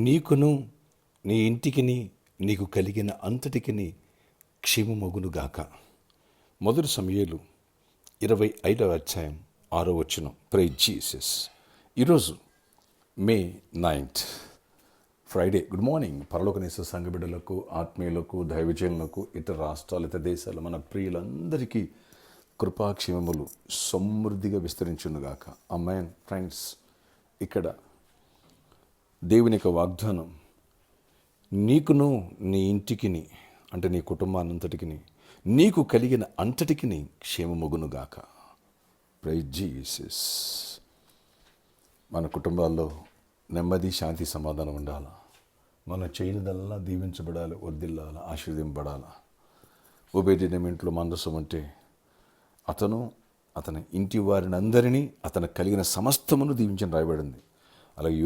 నీకును నీ ఇంటికిని నీకు కలిగిన అంతటికిని క్షేమమగునుగాక. మొదటి సమూయేలు 25వ అధ్యాయం 6వ వచనం. Praise Jesus. ఈరోజు May 9th Friday. Good morning. పరలోకనేశ్వర సంఘ బిడ్డలకు, ఆత్మీయులకు, దైవజనులకు, ఇతర రాష్ట్రాలు, ఇతర దేశాలు, మన ప్రియులందరికీ కృపాక్షేమములు సమృద్ధిగా విస్తరించునుగాక. ఆమేన్. ఫ్రెండ్స్, ఇక్కడ దేవుని యొక్క వాగ్దానం, నీకును నీ ఇంటికిని, అంటే నీ కుటుంబానంతటికిని, నీకు కలిగిన అంతటికిని క్షేమమగునుగాక. Praise Jesus. మన కుటుంబాల్లో నెమ్మది, శాంతి, సమాధానం ఉండాలా. మన చేయనిదల్లా దీవించబడాలి, వర్ధిల్లాలి, ఆశీర్వదింపబడాలి. ఓబేదెదోము ఇంట్లో మందసం అంటే అతను అతని ఇంటి వారిని అందరినీ అతను కలిగిన సమస్తమును దీవించని రాయబడింది. అలాగే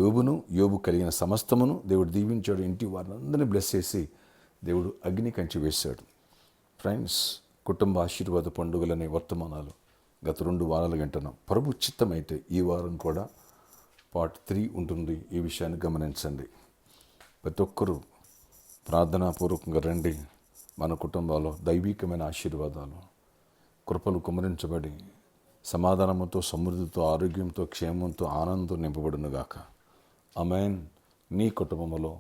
యోబు కలిగిన సమస్తమును దేవుడు దీవించాడు. ఇంటి వారిని అందరినీ బ్లెస్ చేసి దేవుడు అగ్ని కంచి వేశాడు. ఫ్రెండ్స్, కుటుంబ ఆశీర్వాద పండుగలనే వర్తమానాలు గత 2 వారాలు వింటున్నాం. ప్రభు చిత్తమైతే ఈ వారం కూడా పార్ట్ 3 ఉంటుంది. ఈ విషయాన్ని గమనించండి. ప్రతి ఒక్కరూ ప్రార్థనాపూర్వకంగా రండి. మన కుటుంబాల్లో దైవికమైన ఆశీర్వాదాలు, కృపలు కుమరించబడి సమాధానంతో, సమృద్ధితో, ఆరోగ్యంతో, క్షేమంతో, ఆనందంతో నింపబడునుగాక. ఆమేన్. నీ కుటుంబంలో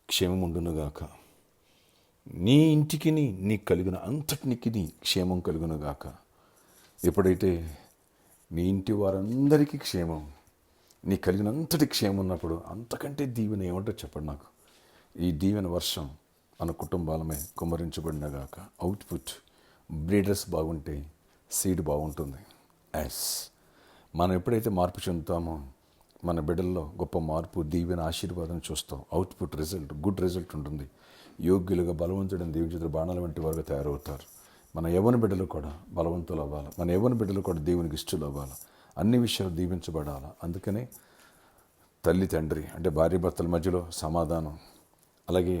క్షేమం ఉండునుగాక. నీ ఇంటికిని నీ కలిగిన అంతటికి క్షేమం కలుగునుగాక. ఎప్పుడైతే నీ ఇంటి వారందరికీ క్షేమం, నీ కలిగినంతటి క్షేమం ఉన్నప్పుడు అంతకంటే దీవెన ఏమంటో చెప్పండి నాకు. ఈ దీవెన వర్షం మన కుటుంబాలమే కుమ్మరించబడినగాక. అవుట్పుట్, బ్రీడర్స్ బాగుంటే సీడ్ బాగుంటుంది. మనం ఎప్పుడైతే మార్పు చెందుతామో మన బిడ్డల్లో గొప్ప మార్పు, దీవెన, ఆశీర్వాదం చూస్తాం. అవుట్పుట్, రిజల్ట్, గుడ్ రిజల్ట్ ఉంటుంది. యోగ్యులుగా బలవంతుడని దేవుని బాణాల వంటి వారుగా తయారవుతారు. మన యవ్వన బిడ్డలు కూడా బలవంతులు అవ్వాలి. మన యవ్వన బిడ్డలు కూడా దేవునికి ఇష్టలు అవ్వాలి. అన్ని విషయాలు దీవించబడాలి. అందుకనే తల్లి తండ్రి అంటే భార్య భర్తల మధ్యలో సమాధానం, అలాగే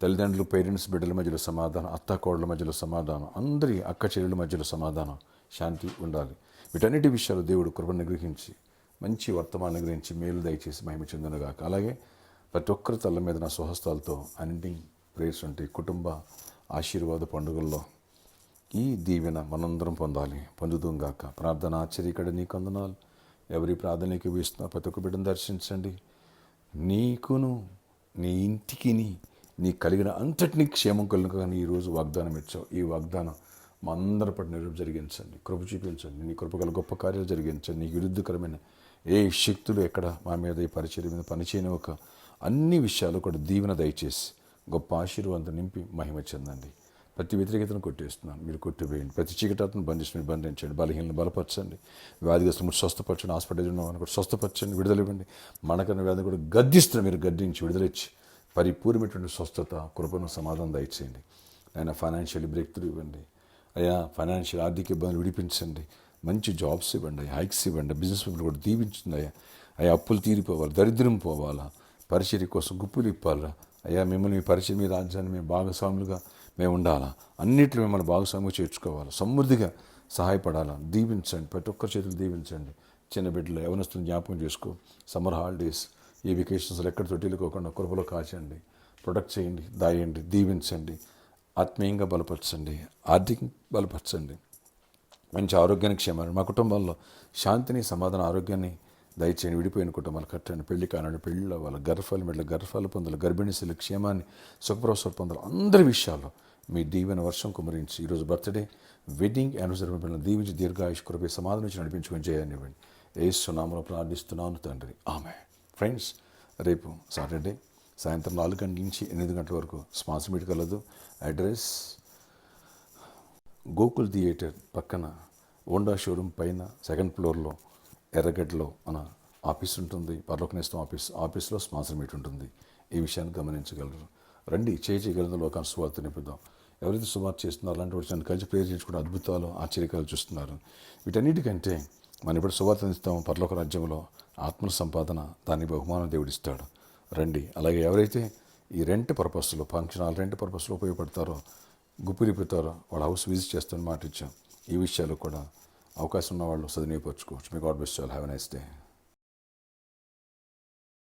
తల్లిదండ్రులు పేరెంట్స్ బిడ్డల మధ్యలో సమాధానం, అత్తాకోడల మధ్యలో సమాధానం, అందరి అక్క చెల్లెల మధ్యలో సమాధానం, శాంతి ఉండాలి. వీటన్నిటి విషయాలు దేవుడు కృపను గ్రహించి మంచి వర్తమానం గ్రహించి మేలు దయచేసి మహిమ చెందునుగాక. అలాగే ప్రతి ఒక్కరి తల్ల మీద నా స్వహస్తాలతో అన్నింటింగ్ ప్రేయర్స్ అంటే కుటుంబ ఆశీర్వాద పండుగల్లో ఈ దీవెన మనందరం పొందుతుంగాక. ప్రార్థన ఆశ్చర్యకడ నీకు వందనాలు. ఎవరి ప్రార్థనకి వేస్తున్నా ప్రతి ఒక్క బిడ్డను దర్శించండి. నీకును నీ ఇంటికిని నీ కలిగిన అంతటినీ క్షేమం కలుగునని ఈరోజు వాగ్దానం ఇచ్చావు. ఈ వాగ్దానం మా అందరి పట్ల నెరవేర్పు జరిగించండి. కృప చూపించండి. నీ కృపగల గొప్ప కార్యాలు జరిగించండి. నీకు విరుద్ధకరమైన ఏ శక్తులు ఎక్కడ మా మీద ఈ పరిచర్య మీద పనిచేయని ఒక అన్ని విషయాలు కూడా దీవెన దయచేసి గొప్ప ఆశీర్వాదం నింపి మహిమ చెందండి. ప్రతి వ్యతిరేకతను కొట్టేస్తున్నాను, మీరు కొట్టివేయండి. ప్రతి చీకటాలను బంధించండి. బలహీనను బలపరచండి. వ్యాధిగ్రస్తులను స్వస్థపరచండి. హాస్పిటల్ ఉన్న వాళ్ళని కూడా స్వస్థపరచండి, విడుదలివ్వండి. మనకన్న వ్యాధిని కూడా గద్దిస్తున్న మీరు గద్దించి విడుదలిచ్చి పరిపూర్ణమైనటువంటి స్వస్థత, కృపను, సమాధానం దయచేయండి. ఆయన ఫైనాన్షియల్ బ్రేక్ త్రూ ఇవ్వండి. అయ్యా ఫైనాన్షియల్ ఆర్థిక ఇబ్బందులు విడిపించండి. మంచి జాబ్స్ ఇవ్వండి, హైక్స్ ఇవ్వండి. బిజినెస్ పీపుల్ కూడా దీవించింది. అయ్యా అప్పులు తీరిపోవాలి, దరిద్రం పోవాలా, పరిచర్య కోసం గుప్పులు ఇప్పాలా. అయ్యా మిమ్మల్ని మీ పరిచయం, మీ రాజ్యాన్ని మేము భాగస్వాములుగా మేము ఉండాలా. అన్నింటిలో మిమ్మల్ని భాగస్వామిగా చేర్చుకోవాలి. సమృద్ధిగా సహాయపడాలా. దీవించండి. ప్రతి ఒక్కరి చేతులు దీవించండి. చిన్న బిడ్డలు, యవనస్తులను జ్ఞాపకం చేసుకో. సమ్మర్ హాలిడేస్, ఈ వెకేషన్స్లో ఎక్కడ తొట్టిల్లుకోకుండా కృపలో కాచండి, ప్రొటెక్ట్ చేయండి, దాయండి, దీవించండి. ఆత్మీయంగా బలపరచండి, ఆర్థికంగా బలపరచండి. మంచి ఆరోగ్యానికి క్షేమాన్ని, మా కుటుంబాల్లో శాంతిని, సమాధానం, ఆరోగ్యాన్ని దయచేయండి. విడిపోయిన కుటుంబాలు కట్టండి. పెళ్లి కానాడు పెళ్ళిలో వాళ్ళ గర్భాలు మెడల గర్భాలు పొందాలి, గర్భిణీశలు క్షేమాన్ని, సుఖప్రసవాలు పొందాలి. అందరి విషయాల్లో మీ దీవెన వర్షం కుమరించి ఈరోజు బర్త్డే, వెడ్డింగ్, యానివర్సరీ పిల్లలను దీవించి దీర్ఘాయుష్ కృపే సమాధానం నుంచి నడిపించుకొని చేయనివ్వండి. యేసు నామములో ప్రార్థిస్తున్నాను తండ్రి, ఆమెన్. ఫ్రెండ్స్, రేపు సాటర్డే సాయంత్రం 4 గంటల నుంచి 8 గంటల వరకు స్పాన్సర్ మీట్ కలదు. అడ్రస్ గోకుల్ థియేటర్ పక్కన హోండా షోరూమ్ పైన 2nd ఫ్లోర్లో ఎర్రగడ్డలో మన ఆఫీస్ ఉంటుంది. పరలోకనేస్తం ఆఫీస్లో స్పాన్సర్ మీట్ ఉంటుంది. ఈ విషయాన్ని గమనించగలరు. రండి, చేయగలిగిన లోకాన్ని సువార్త నింపుదాం. ఎవరైతే సువార్త చేస్తున్నారో అలాంటి వాటి కలిసి ప్రేయర్ చేసుకుంటే అద్భుతాలు, ఆశ్చర్యకాలు చూస్తున్నారు. వీటన్నిటికంటే మనం ఇప్పుడు సువార్త ఇస్తాము. పరలోక రాజ్యంలో ఆత్మల సంపాదన, దాని బహుమానం దేవుడిస్తాడు. రండి. అలాగే ఎవరైతే ఈ రెంట్ పర్పస్లో, ఫంక్షన్ హాల్ రెంట్ పర్పస్లో ఉపయోగపడతారో, గుప్పిలిపుతారో వాళ్ళ హౌస్ విజిట్ చేస్తామని మాట ఇచ్చాం. ఈ విషయాలు కూడా అవకాశం ఉన్న వాళ్ళు సద్వినియోగపరచుకోవచ్చు. May God bless you all. Have a nice day.